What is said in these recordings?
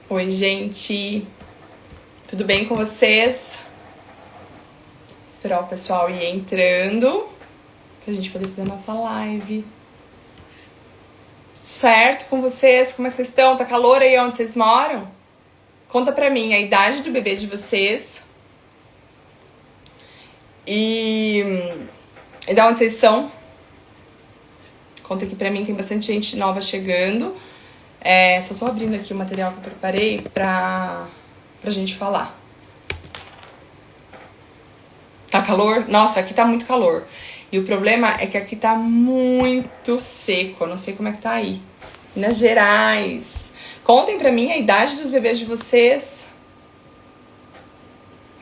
Oi, gente. Tudo bem com vocês? Esperar o pessoal ir entrando pra gente poder fazer a nossa live. Certo com vocês? Como é que vocês estão? Tá calor aí onde vocês moram? Conta pra mim a idade do bebê de vocês. E da onde vocês são? Conta aqui pra mim, tem bastante gente nova chegando. Só tô abrindo aqui o material que eu preparei pra gente falar. Tá calor? Nossa, aqui tá muito calor. E o problema é que aqui tá muito seco. Eu não sei como é que tá aí. Minas Gerais. Contem pra mim a idade dos bebês de vocês.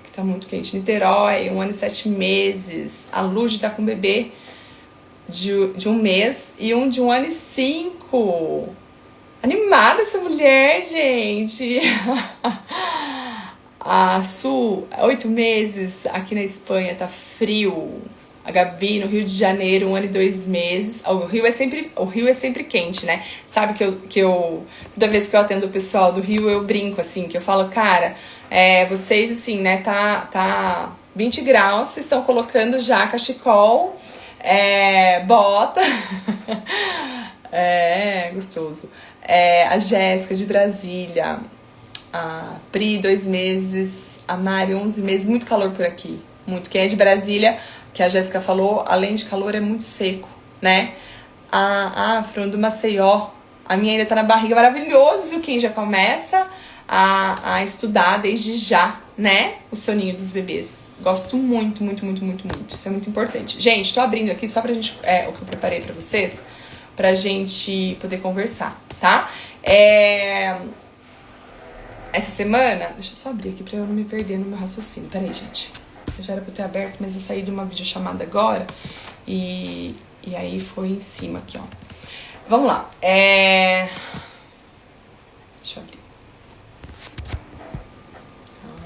Aqui tá muito quente. Niterói, 1 ano e 7 meses. A Lud tá com um bebê de 1 mês e um de 1 ano e 5. Animada essa mulher, gente. A Su, 8 meses, aqui na Espanha, tá frio. A Gabi, no Rio de Janeiro, 1 ano e 2 meses. O Rio é sempre quente, né? Sabe que eu toda vez que eu atendo o pessoal do Rio, eu brinco, assim, que eu falo, cara, vocês, assim, né, tá 20 graus, vocês estão colocando já cachecol, bota. Gostoso. A Jéssica de Brasília, a Pri, 2 meses, a Mari, 11 meses, muito calor por aqui, muito. Quem é de Brasília, que a Jéssica falou, além de calor, é muito seco, né? A Fran do Maceió, a minha ainda tá na barriga, maravilhoso quem já começa a estudar desde já, né? O soninho dos bebês. Gosto muito, muito, muito, muito, muito, isso é muito importante. Gente, tô abrindo aqui só pra gente, o que eu preparei pra vocês, pra gente poder conversar, tá? Essa semana, deixa eu só abrir aqui pra eu não me perder no meu raciocínio. Peraí, gente. Já era pra eu ter aberto, mas eu saí de uma videochamada agora e aí foi em cima aqui, ó. Vamos lá. Deixa eu abrir.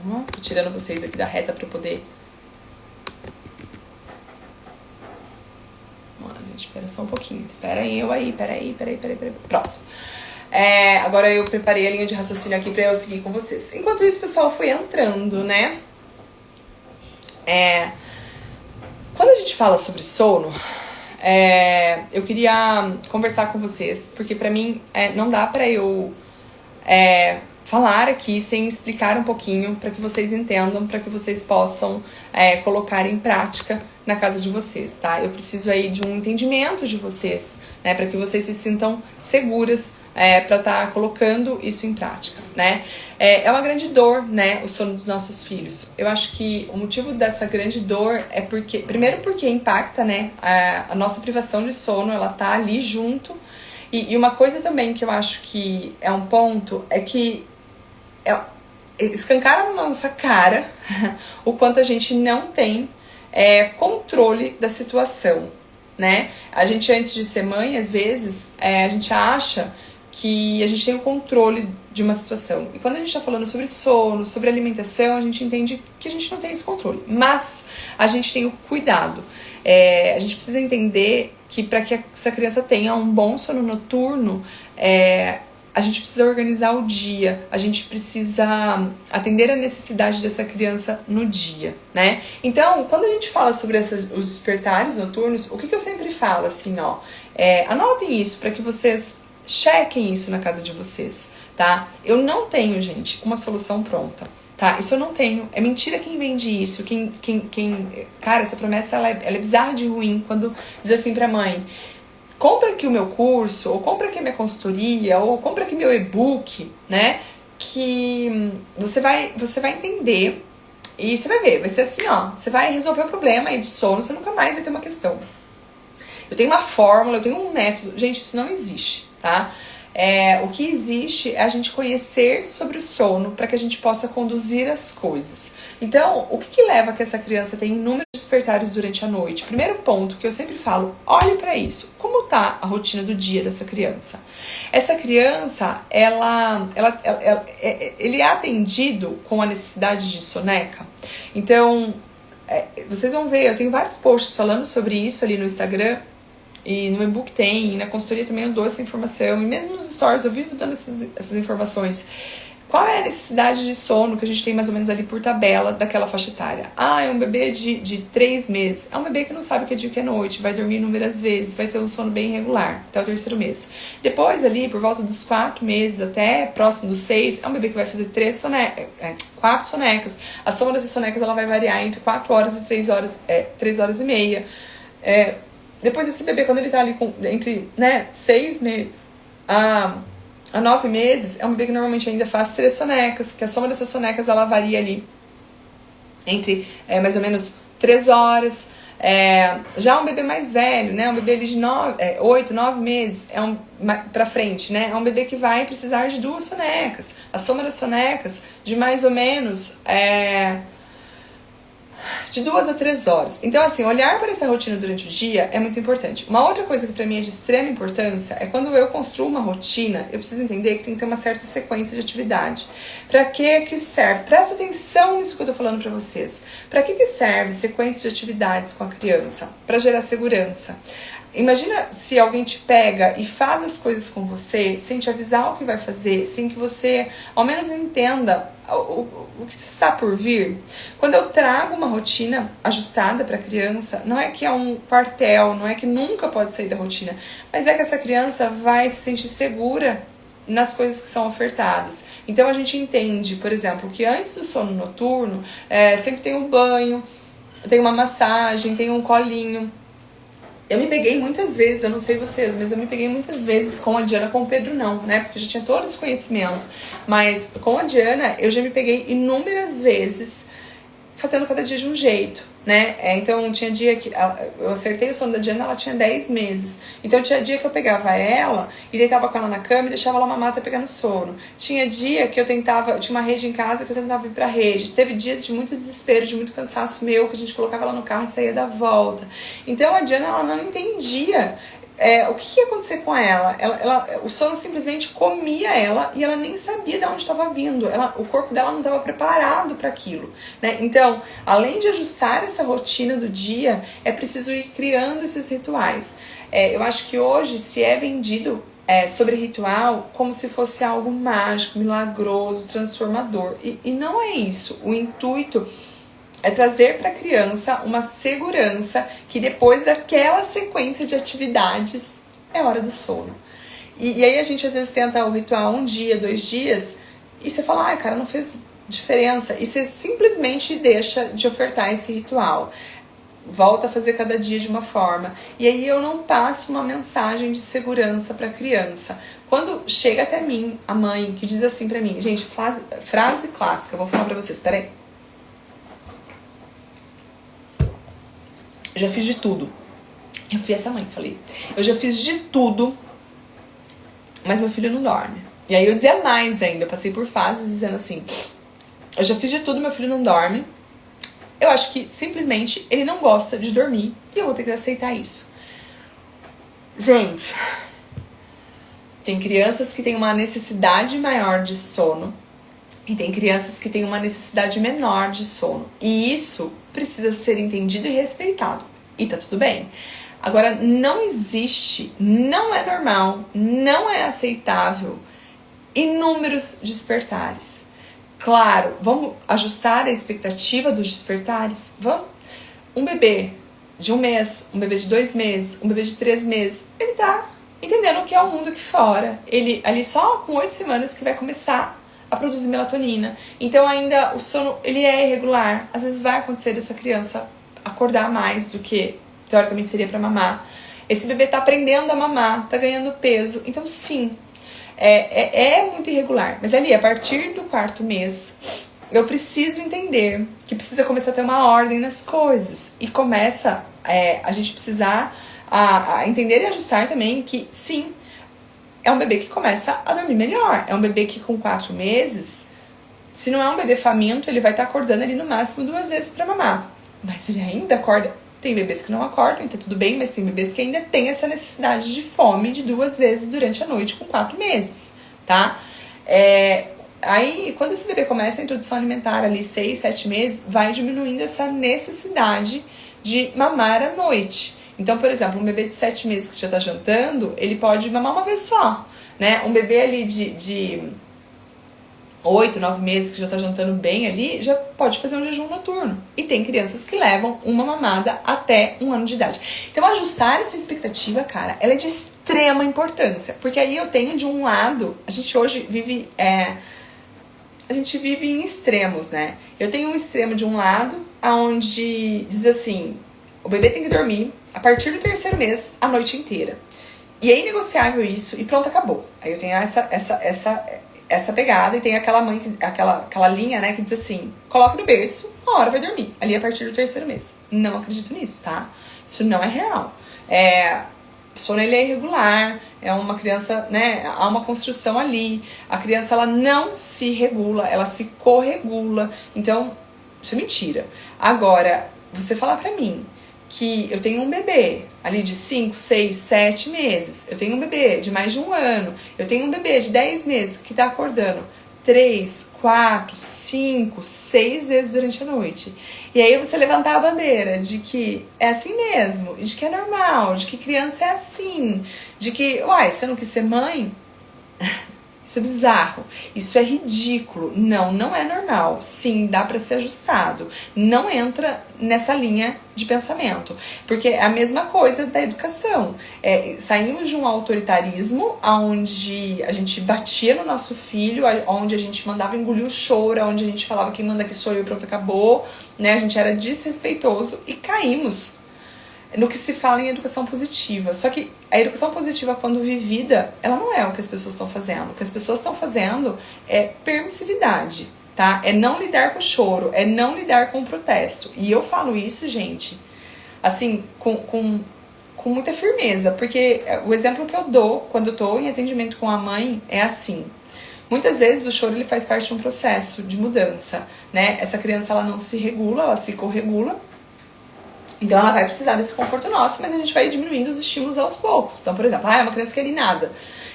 Calma. Tô tirando vocês aqui da reta pra eu poder... Gente, espera só um pouquinho. Espera aí, peraí. Pronto. Agora eu preparei a linha de raciocínio aqui pra eu seguir com vocês. Enquanto isso, o pessoal foi entrando, né? Quando a gente fala sobre sono, eu queria conversar com vocês, porque pra mim não dá pra eu falar aqui sem explicar um pouquinho para que vocês entendam, para que vocês possam colocar em prática na casa de vocês, tá? Eu preciso aí de um entendimento de vocês, né, para que vocês se sintam seguras para estar colocando isso em prática, né? É uma grande dor, né, o sono dos nossos filhos. Eu acho que o motivo dessa grande dor é primeiro porque impacta, né, a nossa privação de sono, ela tá ali junto. E uma coisa também que eu acho que é um ponto é que escancara na nossa cara o quanto a gente não tem controle da situação, né? A gente, antes de ser mãe, às vezes, a gente acha que a gente tem o controle de uma situação. E quando a gente tá falando sobre sono, sobre alimentação, a gente entende que a gente não tem esse controle. Mas a gente tem o cuidado. A gente precisa entender que para que essa criança tenha um bom sono noturno, a gente precisa organizar o dia, a gente precisa atender a necessidade dessa criança no dia, né? Então, quando a gente fala sobre os despertares noturnos, o que eu sempre falo, assim, ó, anotem isso para que vocês chequem isso na casa de vocês, tá? Eu não tenho, gente, uma solução pronta, tá? Isso eu não tenho. É mentira quem vende isso. Cara, essa promessa, ela é bizarra de ruim quando diz assim pra mãe: compra aqui o meu curso, ou compra aqui a minha consultoria, ou compra aqui meu e-book, né? Que você vai entender e você vai ver. Vai ser assim, ó. Você vai resolver o problema aí de sono, você nunca mais vai ter uma questão. Eu tenho uma fórmula, eu tenho um método. Gente, isso não existe, tá? O que existe é a gente conhecer sobre o sono para que a gente possa conduzir as coisas. Então, o que leva a que essa criança tenha inúmeros despertares durante a noite? Primeiro ponto que eu sempre falo, olhe para isso. Como tá a rotina do dia dessa criança? Essa criança, ele é atendido com a necessidade de soneca. Então, vocês vão ver, eu tenho vários posts falando sobre isso ali no Instagram. E no e-book tem, e na consultoria também eu dou essa informação. E mesmo nos stories eu vivo dando essas informações. Qual é a necessidade de sono que a gente tem mais ou menos ali por tabela daquela faixa etária? Ah, é um bebê de 3 meses. É um bebê que não sabe o que é dia e o que é noite, vai dormir inúmeras vezes, vai ter um sono bem irregular até o 3º mês. Depois ali, por volta dos 4 meses até próximo dos 6, é um bebê que vai fazer 4 sonecas. A soma dessas sonecas ela vai variar entre 4 horas e 3 horas e meia. Depois esse bebê, quando ele tá ali entre 6 meses a 9 meses, é um bebê que normalmente ainda faz 3 sonecas, que a soma dessas sonecas ela varia ali entre mais ou menos 3 horas. Já um bebê mais velho, né, um bebê ali de 8, 9 meses, pra frente, né, é um bebê que vai precisar de 2 sonecas. A soma das sonecas de mais ou menos de 2 a 3 horas. Então, assim, olhar para essa rotina durante o dia é muito importante. Uma outra coisa que para mim é de extrema importância é quando eu construo uma rotina, eu preciso entender que tem que ter uma certa sequência de atividade. Para que serve? Presta atenção nisso que eu tô falando para vocês. Para que serve sequência de atividades com a criança? Para gerar segurança. Imagina se alguém te pega e faz as coisas com você sem te avisar o que vai fazer, sem que você ao menos entenda o que está por vir. Quando eu trago uma rotina ajustada para a criança, não é que é um quartel, não é que nunca pode sair da rotina, mas é que essa criança vai se sentir segura nas coisas que são ofertadas. Então a gente entende, por exemplo, que antes do sono noturno, sempre tem um banho, tem uma massagem, tem um colinho. Eu me peguei muitas vezes, eu não sei vocês, mas eu me peguei muitas vezes com a Diana, com o Pedro não, né? Porque eu já tinha todo esse conhecimento. Mas com a Diana, eu já me peguei inúmeras vezes fazendo cada dia de um jeito, né? Então tinha dia que eu acertei o sono da Diana, ela tinha 10 meses. Então tinha dia que eu pegava ela e deitava com ela na cama e deixava ela mamar até pegar no sono. Tinha dia que eu tinha uma rede em casa que eu tentava ir pra rede. Teve dias de muito desespero, de muito cansaço meu, que a gente colocava ela no carro e saía da volta. Então a Diana, ela não entendia o que ia acontecer com ela. O sono simplesmente comia ela e ela nem sabia de onde estava vindo. O corpo dela não estava preparado para aquilo, né? Então, além de ajustar essa rotina do dia, é preciso ir criando esses rituais. Eu acho que hoje se é vendido sobre ritual como se fosse algo mágico, milagroso, transformador. E não é isso. O intuito é trazer para a criança uma segurança que depois daquela sequência de atividades é hora do sono. E aí a gente às vezes tenta o ritual 1 dia, 2 dias, e você fala, cara, não fez diferença. E você simplesmente deixa de ofertar esse ritual. Volta a fazer cada dia de uma forma. E aí eu não passo uma mensagem de segurança para a criança. Quando chega até mim, a mãe, que diz assim para mim, gente, frase clássica, eu vou falar para vocês, peraí. Eu já fiz de tudo. Eu fui essa mãe que falei. Eu já fiz de tudo, mas meu filho não dorme. E aí eu dizia mais ainda. Eu passei por fases dizendo assim, eu já fiz de tudo, meu filho não dorme. Eu acho que simplesmente ele não gosta de dormir e eu vou ter que aceitar isso. Gente, tem crianças que têm uma necessidade maior de sono e tem crianças que têm uma necessidade menor de sono. E isso precisa ser entendido e respeitado. E tá tudo bem. Agora, não existe, não é normal, não é aceitável inúmeros despertares. Claro, vamos ajustar a expectativa dos despertares? Vamos? Um bebê de 1 mês, um bebê de 2 meses, um bebê de 3 meses, ele tá entendendo o que é o mundo aqui fora. Ele ali só com 8 semanas que vai começar a produzir melatonina. Então ainda o sono, ele é irregular. Às vezes vai acontecer dessa criança acordar mais do que teoricamente seria para mamar. Esse bebê tá aprendendo a mamar, tá ganhando peso. Então sim, é muito irregular. Mas ali, a partir do 4º mês, eu preciso entender que precisa começar a ter uma ordem nas coisas. E começa a gente precisar a entender e ajustar também que sim, é um bebê que começa a dormir melhor. É um bebê que com 4 meses, se não é um bebê faminto, ele vai estar acordando ali no máximo 2 vezes para mamar. Mas ele ainda acorda. Tem bebês que não acordam, então tudo bem, mas tem bebês que ainda têm essa necessidade de fome de 2 vezes durante a noite com 4 meses, tá? Aí, quando esse bebê começa a introdução alimentar ali, 6, 7 meses, vai diminuindo essa necessidade de mamar à noite. Então, por exemplo, um bebê de 7 meses que já tá jantando, ele pode mamar uma vez só, né? Um bebê ali de 8, 9 meses que já tá jantando bem ali, já pode fazer um jejum noturno. E tem crianças que levam uma mamada até 1 ano de idade. Então ajustar essa expectativa, cara, ela é de extrema importância. Porque aí eu tenho de um lado, a gente hoje vive em extremos, né? Eu tenho um extremo de um lado, onde diz assim, o bebê tem que dormir a partir do 3º mês a noite inteira. E é inegociável isso, e pronto, acabou. Aí eu tenho essa pegada, e tem aquela mãe, aquela linha, né, que diz assim, coloca no berço, uma hora vai dormir, ali a partir do 3º mês. Não acredito nisso, tá? Isso não é real. O sono, ele é irregular, é uma criança, né, há uma construção ali, a criança, ela não se regula, ela se corregula, então, isso é mentira. Agora, você falar pra mim que eu tenho um bebê ali de 5, 6, 7 meses, eu tenho um bebê de mais de 1 ano, eu tenho um bebê de 10 meses que tá acordando 3, 4, 5, 6 vezes durante a noite. E aí você levantar a bandeira de que é assim mesmo, de que é normal, de que criança é assim, de que, uai, você não quis ser mãe? Isso é bizarro, isso é ridículo, não é normal, sim, dá pra ser ajustado, não entra nessa linha de pensamento, porque é a mesma coisa da educação, saímos de um autoritarismo onde a gente batia no nosso filho, onde a gente mandava engolir o choro, onde a gente falava quem manda aqui sou eu, pronto, acabou, né? A gente era desrespeitoso e caímos no que se fala em educação positiva. Só que a educação positiva, quando vivida, ela não é o que as pessoas estão fazendo. O que as pessoas estão fazendo é permissividade, tá? É não lidar com o choro, é não lidar com o protesto. E eu falo isso, gente, assim, com muita firmeza, porque o exemplo que eu dou quando eu tô em atendimento com a mãe é assim. Muitas vezes o choro, ele faz parte de um processo de mudança, né? Essa criança, ela não se regula, ela se corregula. Então ela vai precisar desse conforto nosso, mas a gente vai diminuindo os estímulos aos poucos. Então, por exemplo, é uma criança que é ninada.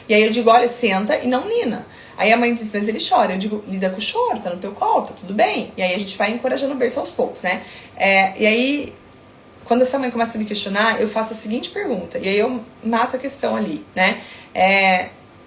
E aí eu digo, olha, senta e não nina. Aí a mãe diz, mas ele chora. Eu digo, lida com o choro, tá no teu colo, tá tudo bem. E aí a gente vai encorajando o berço aos poucos, né? E aí, quando essa mãe começa a me questionar, eu faço a seguinte pergunta. E aí eu mato a questão ali, né?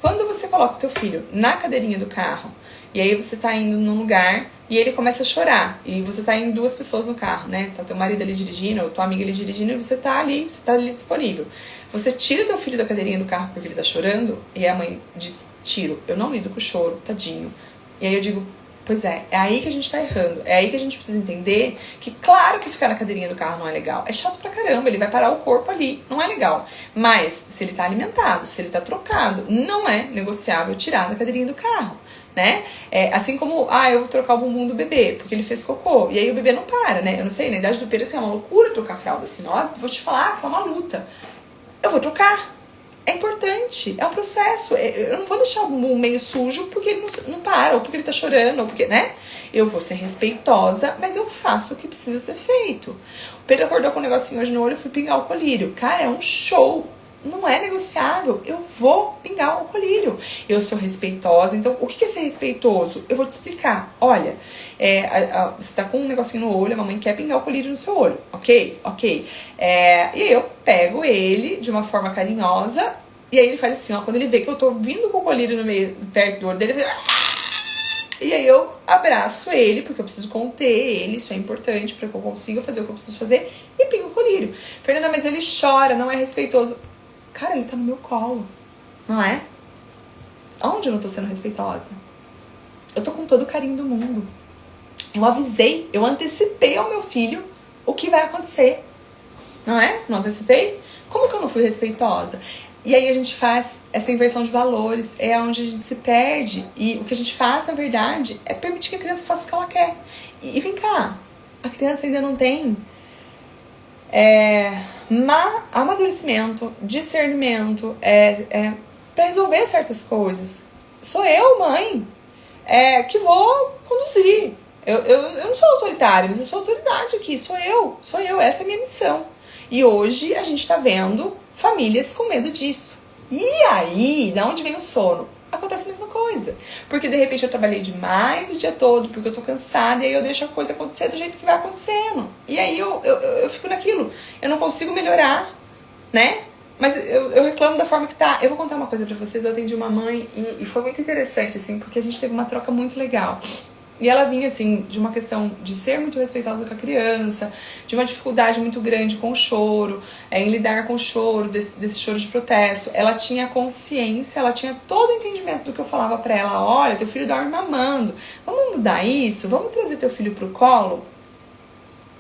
Quando você coloca o teu filho na cadeirinha do carro, e aí você tá indo num lugar e ele começa a chorar, e você tá em 2 pessoas no carro, né? Tá teu marido ali dirigindo, ou tua amiga ali dirigindo, e você tá ali disponível. Você tira teu filho da cadeirinha do carro porque ele tá chorando, e a mãe diz, tiro, eu não lido com o choro, tadinho. E aí eu digo, pois é aí que a gente tá errando, é aí que a gente precisa entender que claro que ficar na cadeirinha do carro não é legal, é chato pra caramba, ele vai parar o corpo ali, não é legal. Mas se ele tá alimentado, se ele tá trocado, não é negociável tirar da cadeirinha do carro. Né? Assim como, eu vou trocar o bumbum do bebê, porque ele fez cocô, e aí o bebê não para, né? Eu não sei, na idade do Pedro, assim, é uma loucura trocar a fralda, assim, ó, vou te falar que é uma luta. Eu vou trocar. É importante, é um processo. Eu não vou deixar o bumbum meio sujo porque ele não para, ou porque ele tá chorando, ou porque, né? Eu vou ser respeitosa, mas eu faço o que precisa ser feito. O Pedro acordou com um negocinho hoje no olho, eu fui pingar o colírio. Cara, é um show. Não é negociável, eu vou pingar o colírio. Eu sou respeitosa, então o que é ser respeitoso? Eu vou te explicar. Olha, você tá com um negocinho no olho, a mamãe quer pingar o colírio no seu olho, ok? Ok. E eu pego ele de uma forma carinhosa, e aí ele faz assim, ó, quando ele vê que eu tô vindo com o colírio no meio, perto do olho dele, ele faz... E aí eu abraço ele, porque eu preciso conter ele, isso é importante para que eu consiga fazer o que eu preciso fazer, e pingo o colírio. Fernanda, mas ele chora, não é respeitoso. Cara, ele tá no meu colo, não é? Onde eu não tô sendo respeitosa? Eu tô com todo o carinho do mundo. Eu avisei, eu antecipei ao meu filho o que vai acontecer. Não é? Não antecipei? Como que eu não fui respeitosa? E aí a gente faz essa inversão de valores, é onde a gente se perde. E o que a gente faz, na verdade, é permitir que a criança faça o que ela quer. E vem cá, a criança ainda não tem... amadurecimento, discernimento, para resolver certas coisas. Sou eu, mãe, que vou conduzir. Eu não sou autoritária, mas eu sou autoridade aqui. Sou eu, essa é a minha missão. E hoje a gente tá vendo famílias com medo disso. E aí, da onde vem o sono? Acontece a mesma coisa. Porque de repente eu trabalhei demais o dia todo, porque eu tô cansada, e aí eu deixo a coisa acontecer do jeito que vai acontecendo. E aí eu fico naquilo. Eu não consigo melhorar, né? Mas eu reclamo da forma que tá. Eu vou contar uma coisa pra vocês. Eu atendi uma mãe e foi muito interessante, assim, porque a gente teve uma troca muito legal. E ela vinha, assim, de uma questão de ser muito respeitosa com a criança, de uma dificuldade muito grande com o choro, em lidar com o choro, desse choro de protesto. Ela tinha consciência, ela tinha todo o entendimento do que eu falava pra ela. Olha, teu filho dorme mamando. Vamos mudar isso? Vamos trazer teu filho pro colo?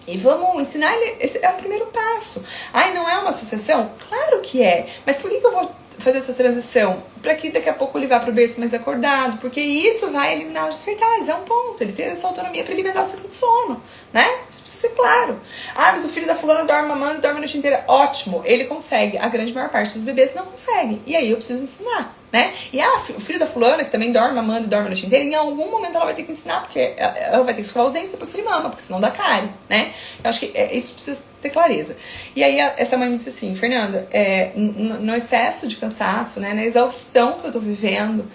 E vamos ensinar ele, esse é o primeiro passo. Ai, não é uma associação? Claro que é. Mas por que eu vou fazer essa transição? Para que daqui a pouco ele vá pro berço mais acordado, porque isso vai eliminar os despertares, é um ponto. Ele tem essa autonomia para eliminar o ciclo de sono, né? Isso precisa ser claro. Ah, mas o filho da fulana dorme mamando, dorme a noite inteira. Ótimo, ele consegue. A grande maior parte dos bebês não consegue. E aí eu preciso ensinar, né? E o filho da fulana, que também dorme mamando e dorme a noite inteira, em algum momento ela vai ter que ensinar, porque ela vai ter que escovar os dentes depois que ele mama, porque senão dá cárie, né? Eu acho que isso precisa ter clareza. E aí essa mãe me disse assim, Fernanda, no excesso de cansaço, né, na exaustão que eu tô vivendo,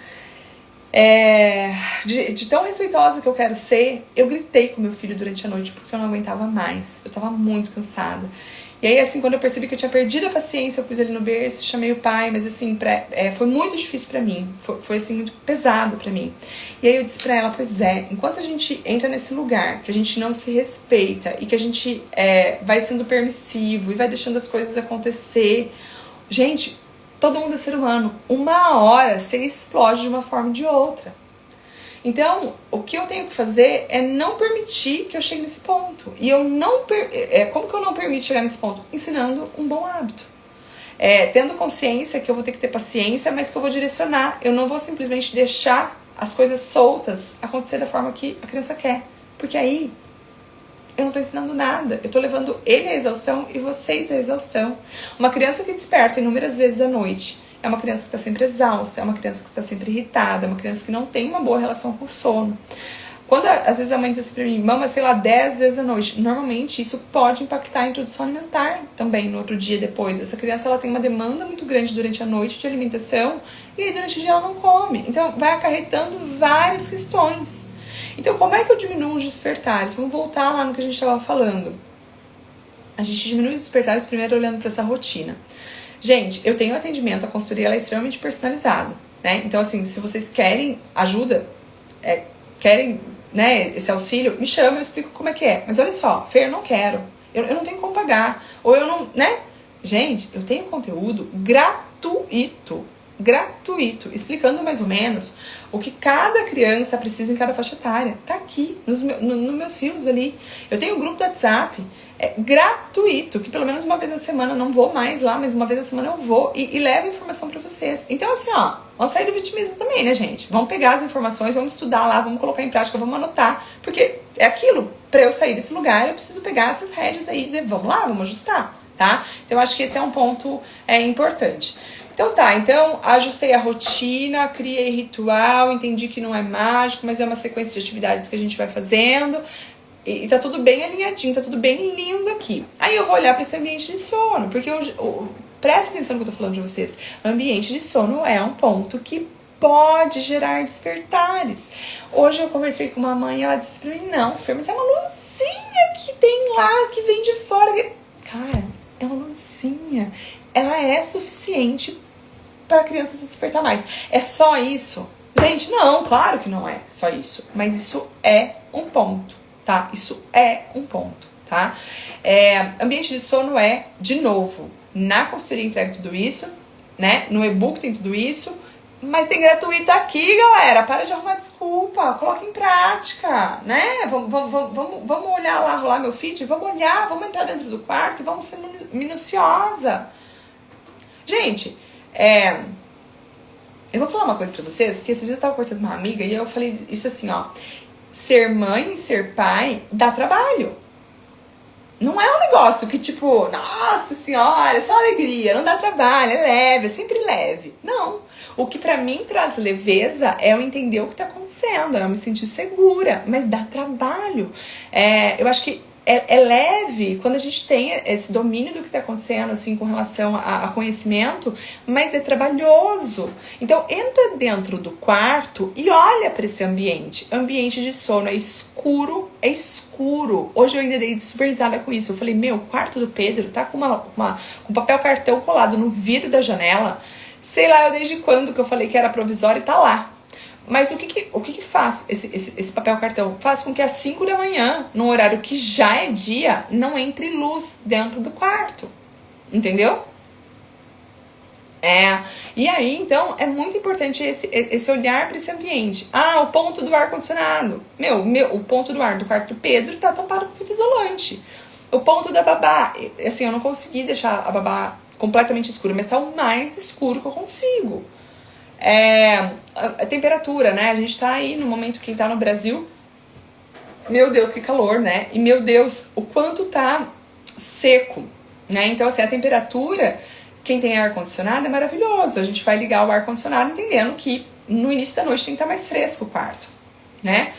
de tão respeitosa que eu quero ser, eu gritei com meu filho durante a noite porque eu não aguentava mais, eu tava muito cansada. E aí, assim, quando eu percebi que eu tinha perdido a paciência, eu pus ele no berço, chamei o pai, mas assim, foi muito difícil pra mim, foi assim, muito pesado pra mim. E aí eu disse pra ela, pois enquanto a gente entra nesse lugar, que a gente não se respeita e que a gente vai sendo permissivo e vai deixando as coisas acontecer, gente, todo mundo é ser humano, uma hora você explode de uma forma ou de outra. Então, o que eu tenho que fazer é não permitir que eu chegue nesse ponto. E eu não... como que eu não permito chegar nesse ponto? Ensinando um bom hábito. Tendo consciência que eu vou ter que ter paciência, mas que eu vou direcionar. Eu não vou simplesmente deixar as coisas soltas acontecer da forma que a criança quer. Porque aí eu não estou ensinando nada. Eu estou levando ele à exaustão e vocês à exaustão. Uma criança que desperta inúmeras vezes à noite é uma criança que está sempre exausta, é uma criança que está sempre irritada, é uma criança que não tem uma boa relação com o sono. Quando às vezes a mãe diz assim pra mim, mama, sei lá, 10 vezes à noite, normalmente isso pode impactar a introdução alimentar também no outro dia depois. Essa criança ela tem uma demanda muito grande durante a noite de alimentação e aí durante o dia ela não come. Então vai acarretando várias questões. Então como é que eu diminuo os despertares? Vamos voltar lá no que a gente estava falando. A gente diminui os despertares primeiro olhando para essa rotina. Gente, eu tenho atendimento, a consultoria ela é extremamente personalizada, né? Então, assim, se vocês querem ajuda, querem, né, esse auxílio, me chama, eu explico como é que é. Mas olha só, Fer, eu não quero, eu não tenho como pagar, ou eu não, né? Gente, eu tenho conteúdo gratuito, explicando mais ou menos o que cada criança precisa em cada faixa etária. Tá aqui, nos meus fios ali. Eu tenho um grupo do WhatsApp, gratuito, que pelo menos uma vez na semana, não vou mais lá, mas uma vez na semana eu vou e levo informação pra vocês. Então assim, ó, vamos sair do vitimismo também, né, gente? Vamos pegar as informações, vamos estudar lá, vamos colocar em prática, vamos anotar, porque é aquilo, pra eu sair desse lugar, eu preciso pegar essas rédeas aí e dizer, vamos lá, vamos ajustar, tá? Então eu acho que esse é um ponto importante. Então tá, ajustei a rotina, criei ritual, entendi que não é mágico, mas é uma sequência de atividades que a gente vai fazendo. E tá tudo bem alinhadinho, tá tudo bem lindo aqui. Aí eu vou olhar para esse ambiente de sono, porque presta atenção no que eu tô falando pra vocês. Ambiente de sono é um ponto que pode gerar despertares. Hoje eu conversei com uma mãe e ela disse pra mim, não, Fer, mas é uma luzinha que tem lá, que vem de fora. Cara, é uma luzinha. Ela é suficiente para a criança se despertar mais. É só isso? Gente, não, claro que não é só isso. Mas isso é um ponto. Tá? Isso é um ponto, tá? Ambiente de sono de novo, na consultoria entrega tudo isso, né? No e-book tem tudo isso, mas tem gratuito aqui, galera. Para de arrumar desculpa, coloca em prática, né? Vamos olhar lá, rolar meu feed, vamos olhar, vamos entrar dentro do quarto e vamos ser minuciosa. Gente, eu vou falar uma coisa pra vocês, que esses dias eu tava conversando com uma amiga e eu falei isso assim, ó. Ser mãe e ser pai dá trabalho. Não é um negócio que tipo, nossa senhora, é só alegria, não dá trabalho, é leve, é sempre leve. Não. O que pra mim traz leveza é eu entender o que tá acontecendo, é eu me sentir segura, mas dá trabalho. Eu acho que é leve quando a gente tem esse domínio do que está acontecendo, assim, com relação a conhecimento, mas é trabalhoso. Então, entra dentro do quarto e olha para esse ambiente. Ambiente de sono é escuro, é escuro. Hoje eu ainda dei super risada com isso. Eu falei, meu, o quarto do Pedro tá com com papel cartão colado no vidro da janela. Sei lá eu desde quando que eu falei que era provisório e tá lá. Mas o que faz esse papel cartão? Faz com que às 5 da manhã, num horário que já é dia, não entre luz dentro do quarto. Entendeu? E aí, então, é muito importante esse olhar para esse ambiente. Ah, o ponto do ar-condicionado. O ponto do ar do quarto do Pedro tá tampado com fita isolante. O ponto da babá, assim, eu não consegui deixar a babá completamente escura, mas tá o mais escuro que eu consigo. A temperatura, né? A gente tá aí no momento que tá no Brasil. Meu Deus, que calor, né? E meu Deus, o quanto tá seco, né? Então, assim, a temperatura, quem tem ar-condicionado é maravilhoso. A gente vai ligar o ar-condicionado entendendo que no início da noite tem que estar mais fresco o quarto, né?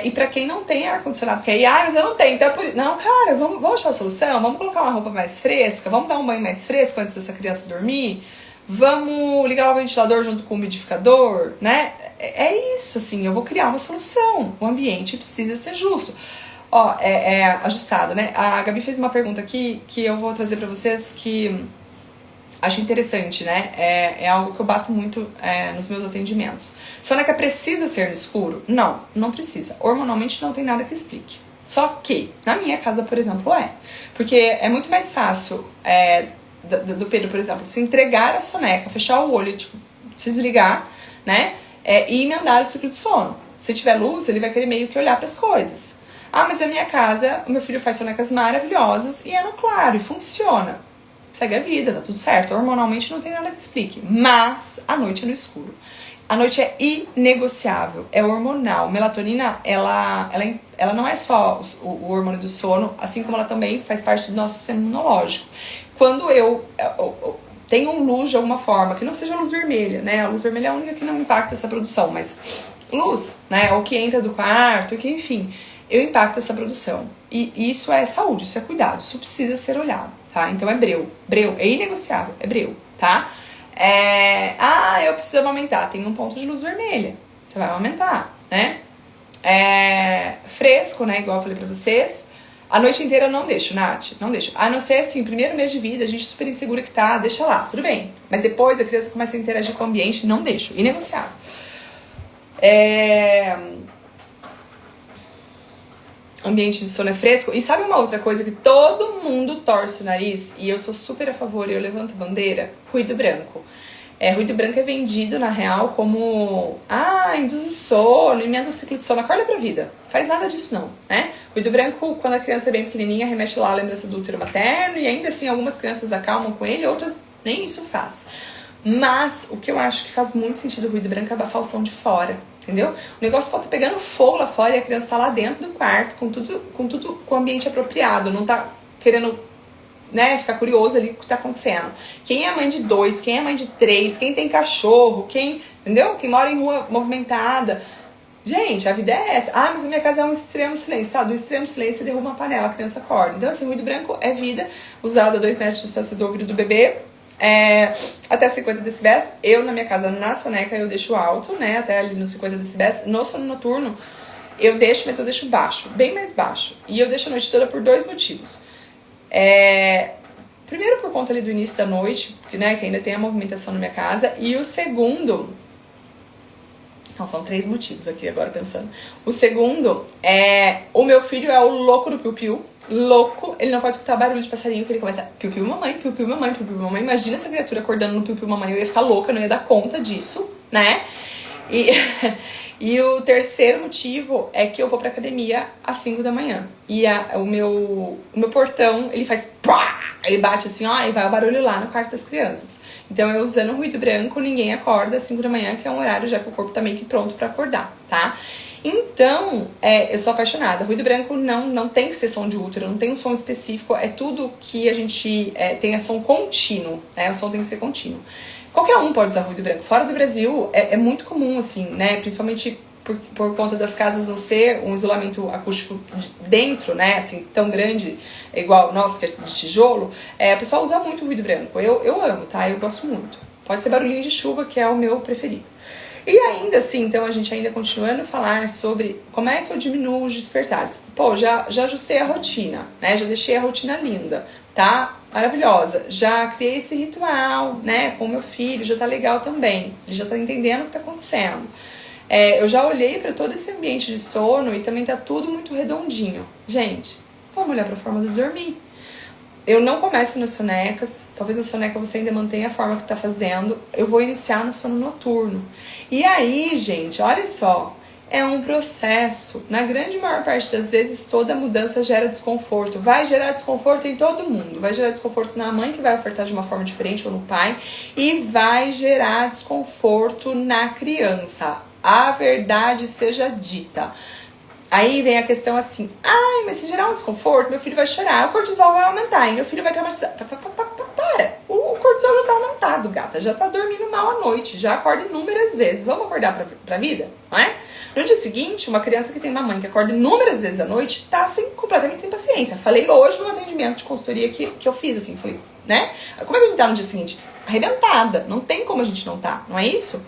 E pra quem não tem ar-condicionado, porque aí, mas eu não tenho, então é por isso. Não, cara, vamos achar a solução, vamos colocar uma roupa mais fresca, vamos dar um banho mais fresco antes dessa criança dormir. Vamos ligar o ventilador junto com o umidificador, né? É isso, assim, eu vou criar uma solução. O ambiente precisa ser justo. Ajustado, né? A Gabi fez uma pergunta aqui que eu vou trazer pra vocês que acho interessante, né? É algo que eu bato muito nos meus atendimentos. Soneca precisa ser no escuro? Não, não precisa. Hormonalmente não tem nada que explique. Só que, na minha casa, por exemplo, Porque é muito mais fácil... do Pedro, por exemplo, se entregar a soneca, fechar o olho, tipo, se desligar, né? E emendar o ciclo de sono. Se tiver luz, ele vai querer meio que olhar para as coisas. Ah, mas a minha casa, o meu filho faz sonecas maravilhosas e é no claro, e funciona. Segue a vida, tá tudo certo. Hormonalmente não tem nada que explique. Mas a noite é no escuro. A noite é inegociável, é hormonal. Melatonina, ela não é só o hormônio do sono, assim como ela também faz parte do nosso sistema imunológico. Quando eu tenho luz de alguma forma, que não seja luz vermelha, né? A luz vermelha é a única que não impacta essa produção, mas luz, né? Ou que entra do quarto, que enfim, eu impacto essa produção. E isso é saúde, isso é cuidado, isso precisa ser olhado, tá? Então é breu, é inegociável, é breu, tá? Eu preciso amamentar, tem um ponto de luz vermelha, você vai amamentar, né? Fresco, né? Igual eu falei pra vocês. A noite inteira eu não deixo, Nath, não deixo. A não ser assim, primeiro mês de vida, a gente super insegura que tá, deixa lá, tudo bem. Mas depois a criança começa a interagir com o ambiente, não deixo, inegociável. Ambiente de sono é fresco. E sabe uma outra coisa que todo mundo torce o nariz? E eu sou super a favor e eu levanto a bandeira? Ruído branco. Ruído branco é vendido, na real, como... induz o sono, emenda o ciclo de sono, acorda pra vida. Faz nada disso não, né? Ruído branco, quando a criança é bem pequenininha, remexe lá a lembrança do útero materno. E ainda assim, algumas crianças acalmam com ele, outras nem isso faz. Mas, o que eu acho que faz muito sentido o ruído branco é abafar o som de fora. Entendeu? O negócio pode estar pegando fogo lá fora e a criança tá lá dentro do quarto, com o ambiente apropriado. Não tá querendo... né, ficar curioso ali o que tá acontecendo. Quem é mãe de 2, quem é mãe de 3, quem tem cachorro, entendeu? Quem mora em rua movimentada. Gente, a vida é essa. Mas a minha casa é um extremo silêncio, tá? Do extremo silêncio você derruba uma panela, a criança acorda. Então, assim, ruído branco é vida, usado a 2 metros de distância do ouvido do bebê, até 50 decibéis. Eu, na minha casa, na soneca, eu deixo alto, né, até ali nos 50 decibéis. No sono noturno, eu deixo, mas eu deixo baixo, bem mais baixo. E eu deixo a noite toda por 2 motivos. Primeiro por conta ali do início da noite, porque, né, que ainda tem a movimentação na minha casa. E o segundo... Não, são 3 motivos aqui agora pensando. O segundo o meu filho é o louco do piu-piu. Louco, ele não pode escutar barulho de passarinho, que ele começa piu-piu mamãe, piu-piu mamãe, piu-piu mamãe. Imagina essa criatura acordando no piu-piu mamãe, eu ia ficar louca, eu não ia dar conta disso, né? E o terceiro motivo é que eu vou pra academia às 5 da manhã. E o meu portão, ele faz pá! Ele bate assim, e vai o barulho lá no quarto das crianças. Então, eu usando o ruído branco, ninguém acorda às 5 da manhã, que é um horário já que o corpo tá meio que pronto pra acordar, tá? Então, eu sou apaixonada. Ruído branco não tem que ser som de útero, não tem um som específico, é tudo que a gente tem som contínuo, né? O som tem que ser contínuo. Qualquer um pode usar ruído branco. Fora do Brasil, é muito comum, assim, né? Principalmente por conta das casas não ser um isolamento acústico dentro, né, assim, tão grande, igual o nosso, que é de tijolo, o pessoal usa muito ruído branco. Eu amo, tá? Eu gosto muito. Pode ser barulhinho de chuva, que é o meu preferido. E ainda assim, então, a gente ainda continuando a falar sobre como é que eu diminuo os despertares. Pô, já ajustei a rotina, né? Já deixei a rotina linda, tá? Maravilhosa. Já criei esse ritual, né? Com o meu filho, já tá legal também. Ele já tá entendendo o que tá acontecendo. Eu já olhei para todo esse ambiente de sono e também tá tudo muito redondinho. Gente, vamos olhar pra forma de dormir. Eu não começo nas sonecas, talvez na soneca você ainda mantenha a forma que tá fazendo. Eu vou iniciar no sono noturno. E aí, gente, olha só, é um processo. Na grande maior parte das vezes, toda mudança gera desconforto. Vai gerar desconforto em todo mundo. Vai gerar desconforto na mãe, que vai ofertar de uma forma diferente, ou no pai. E vai gerar desconforto na criança. A verdade seja dita. Aí vem a questão assim, ai, mas se gerar um desconforto, meu filho vai chorar, o cortisol vai aumentar, e meu filho vai traumatizar. Para! O cortisol já tá aumentado, gata, já tá dormindo mal à noite, já acorda inúmeras vezes. Vamos acordar pra vida, não é? No dia seguinte, uma criança que tem uma mãe que acorda inúmeras vezes à noite, tá assim, completamente sem paciência. Falei hoje no atendimento de consultoria que eu fiz, assim, falei, né? Como é que a gente tá no dia seguinte? Arrebentada, não tem como a gente não tá, não é isso?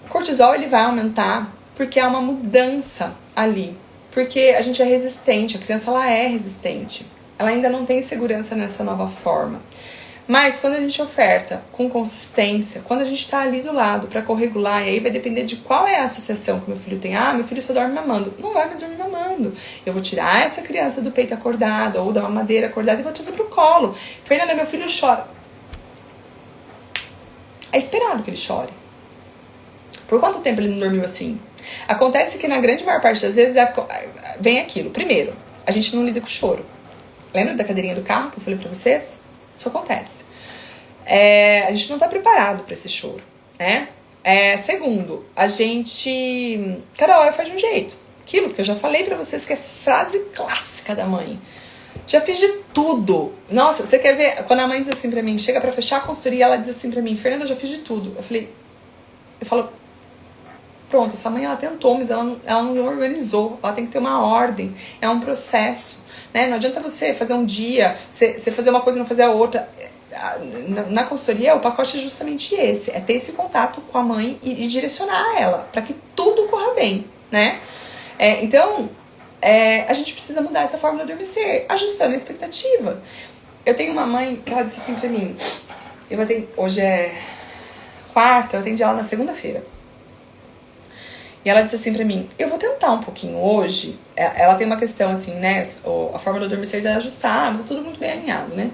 O cortisol, ele vai aumentar porque há uma mudança ali. Porque a gente é resistente, a criança ela é resistente. Ela ainda não tem segurança nessa nova forma. Mas quando a gente oferta com consistência, quando a gente está ali do lado para corregular, e aí vai depender de qual é a associação que meu filho tem. Ah, meu filho só dorme mamando. Não vai mais dormir mamando. Eu vou tirar essa criança do peito acordada ou da mamadeira acordada e vou trazer pro colo. Fernanda, meu filho chora. É esperado que ele chore. Por quanto tempo ele não dormiu assim? Acontece que na grande maior parte das vezes vem aquilo. Primeiro, a gente não lida com o choro. Lembra da cadeirinha do carro que eu falei pra vocês? Isso acontece. A gente não tá preparado pra esse choro, né? Segundo, a gente cada hora faz de um jeito. Aquilo que eu já falei pra vocês que é frase clássica da mãe. Já fiz de tudo. Nossa, você quer ver? Quando a mãe diz assim pra mim, chega pra fechar a consultoria, ela diz assim pra mim, Fernanda, eu já fiz de tudo. Eu falo, pronto, essa mãe ela tentou, mas ela não organizou. Ela tem que ter uma ordem. É um processo, né? Não adianta você fazer um dia, você fazer uma coisa e não fazer a outra. Na consultoria, o pacote é justamente esse. É ter esse contato com a mãe e direcionar ela para que tudo corra bem, né? Então, a gente precisa mudar essa forma de adormecer, ajustando a expectativa. Eu tenho uma mãe que ela disse assim pra mim, hoje é quarta, eu atendi ela na segunda-feira. E ela disse assim pra mim, eu vou tentar um pouquinho hoje. Ela tem uma questão assim, né? A forma do adormecer tá ajustada, tá tudo muito bem alinhado, né?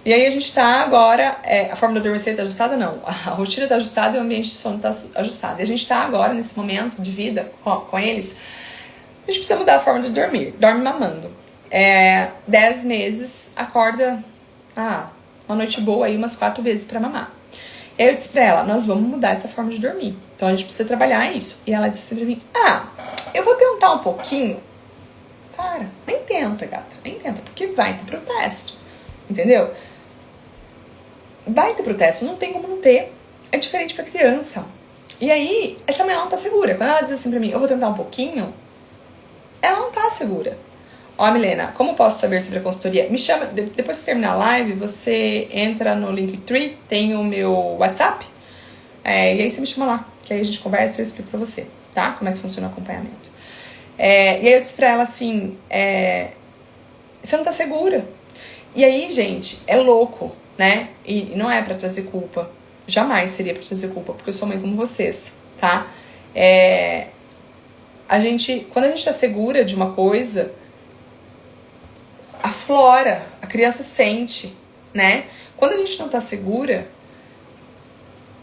E aí a gente tá agora, a forma do adormecer tá ajustada? Não. A rotina tá ajustada e o ambiente de sono tá ajustado. E a gente tá agora, nesse momento de vida com eles, a gente precisa mudar a forma de dormir. Dorme mamando. 10 meses, acorda, uma noite boa aí, umas 4 vezes pra mamar. E aí eu disse pra ela, nós vamos mudar essa forma de dormir. Então a gente precisa trabalhar isso. E ela disse assim pra mim, eu vou tentar um pouquinho. Cara, nem tenta, gata. Nem tenta, porque vai ter protesto. Entendeu? Vai ter protesto, não tem como não ter. É diferente pra criança. E aí, essa mãe não tá segura. Quando ela diz assim pra mim, eu vou tentar um pouquinho, ela não tá segura. Ó, Milena, como posso saber sobre a consultoria? Me chama, depois que terminar a live, você entra no Linktree, tem o meu WhatsApp, e aí você me chama lá, que aí a gente conversa e eu explico pra você, tá? Como é que funciona o acompanhamento. E aí eu disse pra ela assim, você não tá segura. E aí, gente, é louco, né? E não é pra trazer culpa, jamais seria pra trazer culpa, porque eu sou mãe como vocês, tá? Quando a gente tá segura de uma coisa, aflora, a criança sente, né? Quando a gente não tá segura,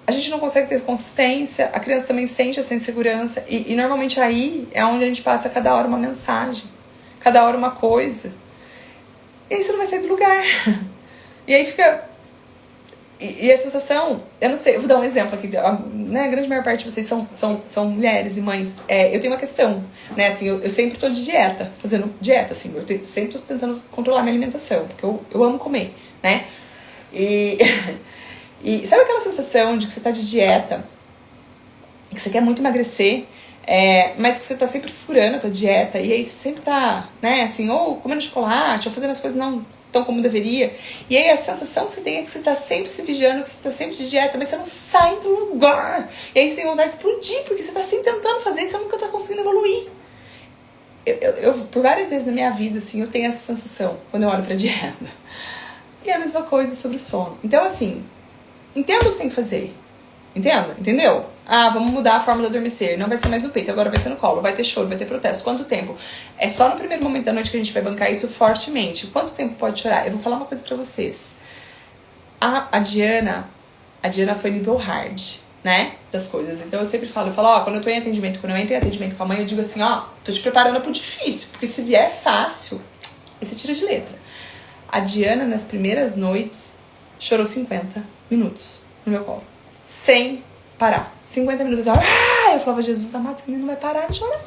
a gente não consegue ter consistência, a criança também sente essa insegurança, e normalmente aí é onde a gente passa cada hora uma mensagem, cada hora uma coisa, e aí você não vai sair do lugar. E aí fica... E a sensação, eu não sei, eu vou dar um exemplo aqui, né? A grande maior parte de vocês são mulheres e mães. Eu tenho uma questão, né? Assim, eu sempre tô de dieta, fazendo dieta, assim, sempre tô tentando controlar minha alimentação, porque eu amo comer, né? E sabe aquela sensação de que você tá de dieta que você quer muito emagrecer, mas que você tá sempre furando a tua dieta, e aí você sempre tá, né, assim, ou comendo chocolate, ou fazendo as coisas não tão como deveria, e aí a sensação que você tem é que você tá sempre se vigiando, que você tá sempre de dieta, mas você não sai do lugar, e aí você tem vontade de explodir, porque você tá sempre tentando fazer e você nunca tá conseguindo evoluir. Eu por várias vezes na minha vida, assim, eu tenho essa sensação quando eu olho pra dieta. E é a mesma coisa sobre o sono. Então, assim, entenda o que tem que fazer. Entendeu? Ah, vamos mudar a forma de adormecer. Não vai ser mais no peito, agora vai ser no colo. Vai ter choro, vai ter protesto. Quanto tempo? É só no primeiro momento da noite que a gente vai bancar isso fortemente. Quanto tempo pode chorar? Eu vou falar uma coisa pra vocês. A Diana foi nível hard, né? Das coisas. Então eu sempre falo, ó, quando eu tô em atendimento, quando eu entro em atendimento com a mãe, eu digo assim, ó, tô te preparando pro difícil. Porque se vier fácil, aí você tira de letra. A Diana, nas primeiras noites, chorou 50 minutos no meu colo. Sem parar. 50 minutos. Eu falava, Jesus amado, essa menina não vai parar de chorar.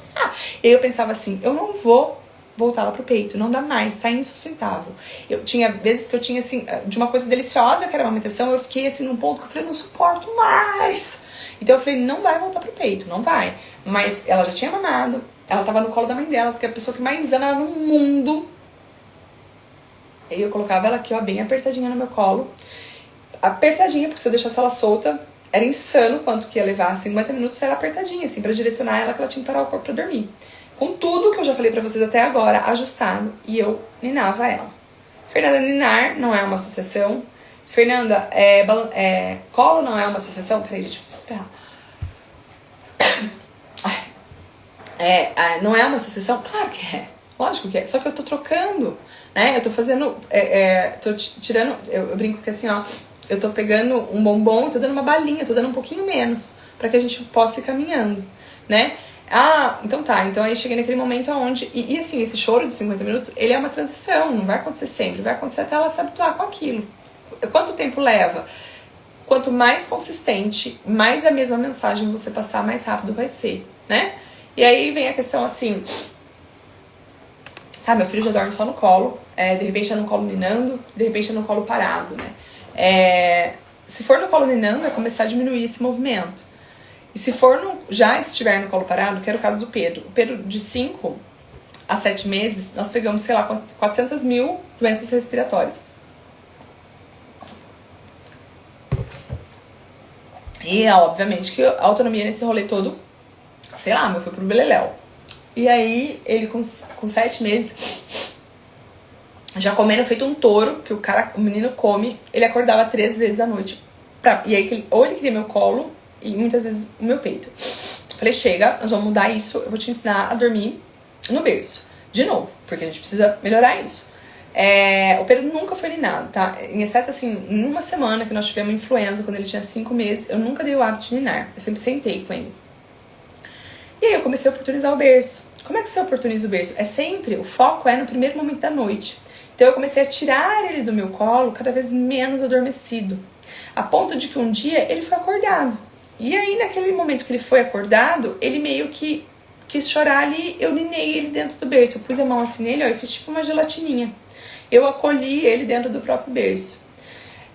E aí eu pensava assim, eu não vou voltar lá pro peito, não dá mais, tá insustentável. Eu tinha vezes que eu tinha assim, de uma coisa deliciosa que era uma amamentação, eu fiquei assim num ponto que eu falei, não suporto mais. Então eu falei, não vai voltar pro peito, não vai. Mas ela já tinha mamado, ela tava no colo da mãe dela, que é a pessoa que mais ama ela no mundo. Aí eu colocava ela aqui, ó, bem apertadinha no meu colo. Apertadinha, porque se eu deixasse ela solta, era insano quanto que ia levar. 50 minutos era apertadinha, assim, pra direcionar ela, que ela tinha que parar o corpo pra dormir. Com tudo que eu já falei pra vocês até agora, ajustado, e eu ninava ela. Fernanda, ninar não é uma associação. Fernanda, colo não é uma associação. Peraí, gente, eu preciso esperar. Não é uma associação? Claro que é. Lógico que é. Só que eu tô trocando, né? Eu tô fazendo... tô tirando... Eu brinco que assim, ó... Eu tô pegando um bombom e tô dando uma balinha, tô dando um pouquinho menos, pra que a gente possa ir caminhando, né? Então tá. Então aí cheguei naquele momento onde... E assim, esse choro de 50 minutos, ele é uma transição, não vai acontecer sempre, vai acontecer até ela se habituar com aquilo. Quanto tempo leva? Quanto mais consistente, mais a mesma mensagem você passar, mais rápido vai ser, né? E aí vem a questão assim... meu filho já dorme só no colo, de repente é no colo ninando, de repente é no colo parado, né? Se for no colo ninando, é começar a diminuir esse movimento. E se for já estiver no colo parado, que era o caso do Pedro. O Pedro, de 5 a 7 meses, nós pegamos, sei lá, 400 mil doenças respiratórias. E, obviamente, que a autonomia nesse rolê todo, sei lá, foi pro beleléu. E aí, ele com 7 meses, já comendo feito um touro, que o menino come, ele acordava 3 vezes à noite. E aí, ou ele queria meu colo, e muitas vezes o meu peito. Falei, chega, nós vamos mudar isso, eu vou te ensinar a dormir no berço. De novo, porque a gente precisa melhorar isso. O Pedro nunca foi ninado, tá? Exceto assim, em uma semana que nós tivemos influenza, quando ele tinha 5 meses, eu nunca dei o hábito de ninar. Eu sempre sentei com ele. E aí eu comecei a oportunizar o berço. Como é que você oportuniza o berço? O foco é no primeiro momento da noite. Então eu comecei a tirar ele do meu colo cada vez menos adormecido. A ponto de que um dia ele foi acordado. E aí naquele momento que ele foi acordado, ele meio que quis chorar ali, eu ninei ele dentro do berço. Eu pus a mão assim nele, ó, e fiz tipo uma gelatininha. Eu acolhi ele dentro do próprio berço.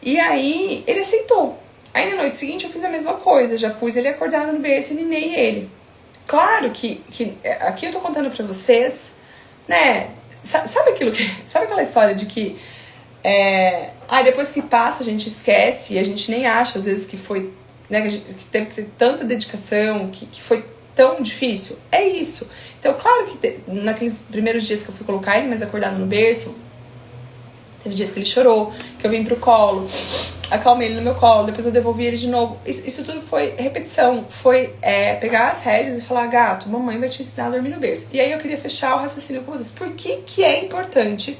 E aí ele aceitou. Aí na noite seguinte eu fiz a mesma coisa, já pus ele acordado no berço e ninei ele. Claro que aqui eu tô contando pra vocês, né? Sabe aquela história de que depois que passa a gente esquece e a gente nem acha às vezes que foi, né, que teve que ter tanta dedicação, que foi tão difícil? É isso. Então, claro que naqueles primeiros dias que eu fui colocar ele mais acordado no berço, teve dias que ele chorou, que eu vim pro colo, acalmei ele no meu colo, depois eu devolvi ele de novo. Isso tudo foi repetição, foi pegar as rédeas e falar, gato, mamãe vai te ensinar a dormir no berço. E aí eu queria fechar o raciocínio com vocês. Por que é importante?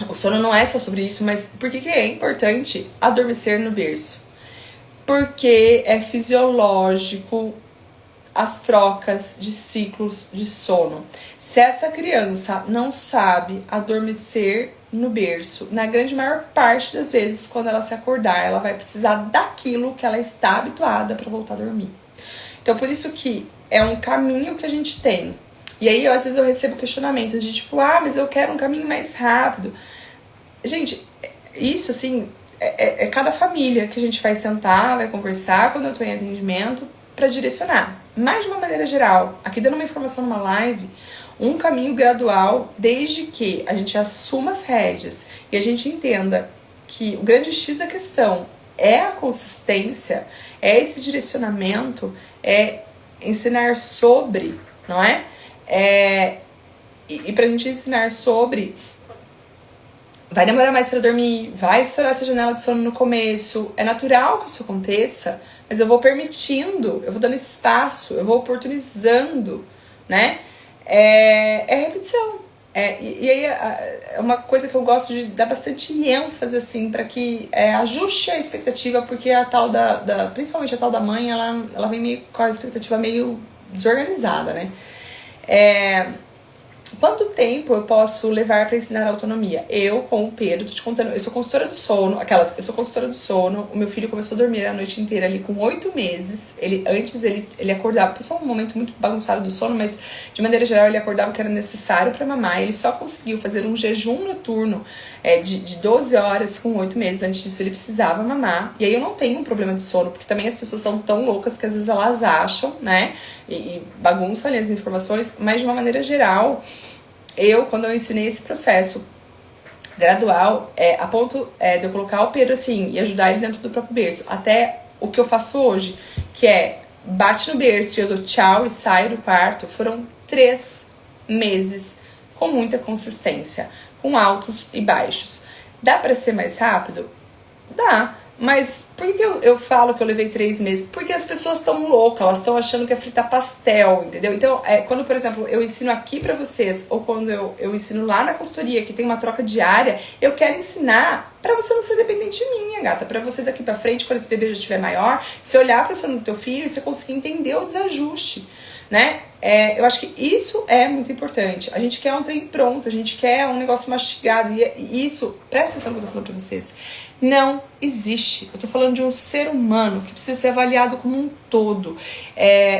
O sono não é só sobre isso, mas por que é importante adormecer no berço? Porque é fisiológico as trocas de ciclos de sono. Se essa criança não sabe adormecer no berço, na grande maior parte das vezes, quando ela se acordar, ela vai precisar daquilo que ela está habituada para voltar a dormir. Então, por isso que é um caminho que a gente tem. E aí, às vezes eu recebo questionamentos de tipo, mas eu quero um caminho mais rápido. Gente, isso assim, é cada família que a gente vai sentar, vai conversar quando eu tô em atendimento para direcionar. Mas de uma maneira geral, aqui dando uma informação numa live, um caminho gradual, desde que a gente assuma as rédeas e a gente entenda que o grande X da questão é a consistência, é esse direcionamento, é ensinar sobre, não é? E pra gente ensinar sobre, vai demorar mais para dormir, vai estourar essa janela de sono no começo, é natural que isso aconteça, mas eu vou permitindo, eu vou dando espaço, eu vou oportunizando, né? É repetição. E aí é uma coisa que eu gosto de dar bastante ênfase, assim, para que ajuste a expectativa, porque a tal principalmente a tal da mãe, ela vem meio com a expectativa meio desorganizada, né? Quanto tempo eu posso levar para ensinar a autonomia? Eu, com o Pedro, tô te contando, eu sou consultora do sono, eu sou consultora do sono, o meu filho começou a dormir a noite inteira ali com 8 meses, antes ele acordava, foi só um momento muito bagunçado do sono, mas de maneira geral ele acordava que era necessário para mamar, ele só conseguiu fazer um jejum noturno de 12 horas com 8 meses, antes disso ele precisava mamar, e aí eu não tenho um problema de sono, porque também as pessoas são tão loucas que às vezes elas acham, né, e bagunçam ali as informações, mas de uma maneira geral, quando eu ensinei esse processo gradual, a ponto de eu colocar o Pedro assim, e ajudar ele dentro do próprio berço, até o que eu faço hoje, que bate no berço e eu dou tchau e saio do quarto, foram 3 meses com muita consistência, com altos e baixos. Dá pra ser mais rápido? Dá. Mas por que eu falo que eu levei 3 meses? Porque as pessoas estão loucas, elas estão achando que é fritar pastel, entendeu? Então, quando, por exemplo, eu ensino aqui pra vocês, ou quando eu ensino lá na consultoria, que tem uma troca diária, eu quero ensinar pra você não ser dependente de mim, minha gata. Pra você daqui pra frente, quando esse bebê já estiver maior, você olhar pro sono do teu filho e você conseguir entender o desajuste, né? Eu acho que isso é muito importante. A gente quer um trem pronto, a gente quer um negócio mastigado. E isso, presta atenção no que eu tô falando pra vocês, não existe. Eu tô falando de um ser humano que precisa ser avaliado como um todo.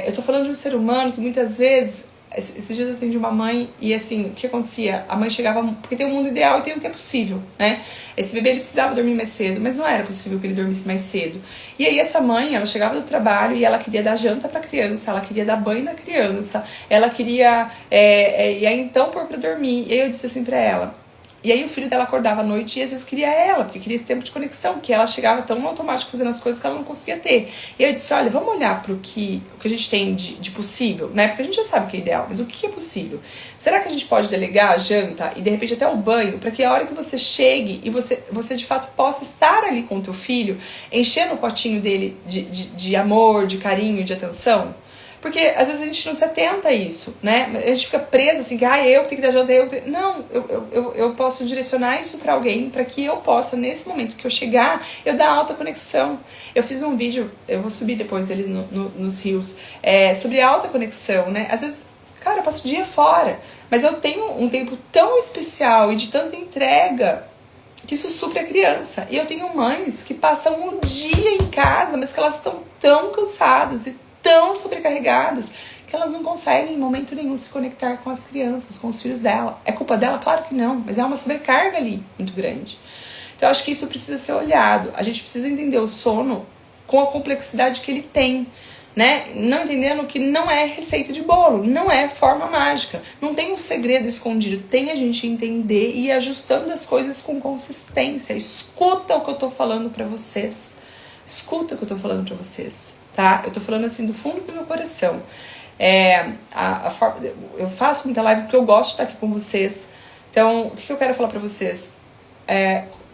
Eu tô falando de um ser humano que muitas vezes... Esses dias eu atendi uma mãe e assim, o que acontecia? A mãe chegava... Porque tem um mundo ideal e tem o que é possível, né? Esse bebê ele precisava dormir mais cedo, mas não era possível que ele dormisse mais cedo. E aí essa mãe, ela chegava do trabalho e ela queria dar janta pra criança, ela queria dar banho na criança, ela queria... e aí então pôr pra dormir. E aí eu disse assim pra ela... E aí o filho dela acordava à noite e às vezes queria ela, porque queria esse tempo de conexão, que ela chegava tão automático fazendo as coisas que ela não conseguia ter. E eu disse, olha, vamos olhar para o que a gente tem de possível, né? Porque a gente já sabe o que é ideal, mas o que é possível? Será que a gente pode delegar a janta e de repente até o banho, para que a hora que você chegue e você de fato possa estar ali com o teu filho, enchendo o potinho dele de amor, de carinho, de atenção? Porque às vezes a gente não se atenta a isso, né? A gente fica presa assim, que eu tenho que dar janta, Não, eu posso direcionar isso pra alguém, pra que eu possa, nesse momento que eu chegar, eu dar alta conexão. Eu fiz um vídeo, eu vou subir depois ele nos rios, sobre alta conexão, né? Às vezes, cara, eu passo o dia fora, mas eu tenho um tempo tão especial e de tanta entrega que isso supre a criança. E eu tenho mães que passam um dia em casa, mas que elas estão tão cansadas e tão sobrecarregadas que elas não conseguem em momento nenhum se conectar com as crianças, com os filhos dela. É culpa dela? Claro que não, mas é uma sobrecarga ali muito grande. Então eu acho que isso precisa ser olhado. A gente precisa entender o sono com a complexidade que ele tem, né? Não entendendo que não é receita de bolo, não é forma mágica, não tem um segredo escondido, tem a gente entender e ir ajustando as coisas com consistência. Escuta o que eu tô falando pra vocês. Escuta o que eu tô falando pra vocês. Tá? Eu tô falando assim do fundo do meu coração. Eu faço muita live porque eu gosto de estar aqui com vocês. Então, o que eu quero falar pra vocês?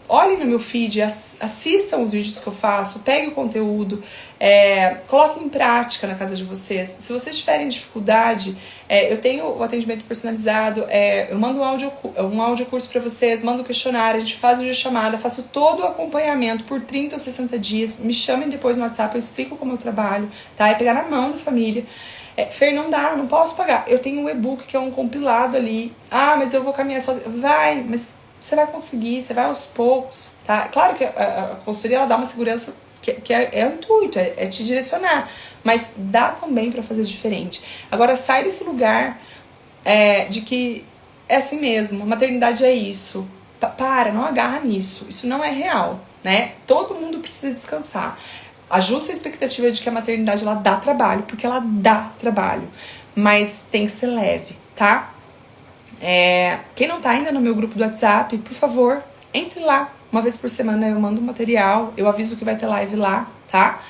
Olhem no meu feed, assistam os vídeos que eu faço, peguem o conteúdo, coloquem em prática na casa de vocês. Se vocês tiverem dificuldade, eu tenho o atendimento personalizado, eu mando um áudio curso para vocês, mando um questionário, a gente faz videochamada, faço todo o acompanhamento por 30 ou 60 dias, me chamem depois no WhatsApp, eu explico como eu trabalho, tá? É pegar na mão da família. Fer, não dá, não posso pagar. Eu tenho um e-book que é um compilado ali. Ah, mas eu vou caminhar sozinha. Vai, mas você vai conseguir, você vai aos poucos, tá? Claro que a consultoria ela dá uma segurança que é o intuito, é te direcionar, mas dá também pra fazer diferente. Agora sai desse lugar de que é assim mesmo, maternidade é isso. Para, não agarra nisso, isso não é real, né? Todo mundo precisa descansar. Ajuste a expectativa de que a maternidade, ela dá trabalho, porque ela dá trabalho, mas tem que ser leve, tá? Quem não tá ainda no meu grupo do WhatsApp, por favor, entre lá. Uma vez por semana eu mando material, eu aviso que vai ter live lá, tá?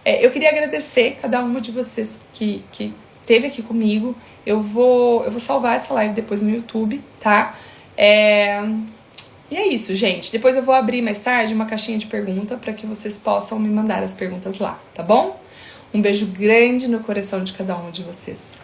Eu queria agradecer cada uma de vocês que esteve aqui comigo. Eu vou salvar essa live depois no YouTube, tá? E é isso, gente. Depois eu vou abrir mais tarde uma caixinha de pergunta para que vocês possam me mandar as perguntas lá, tá bom? Um beijo grande no coração de cada um de vocês.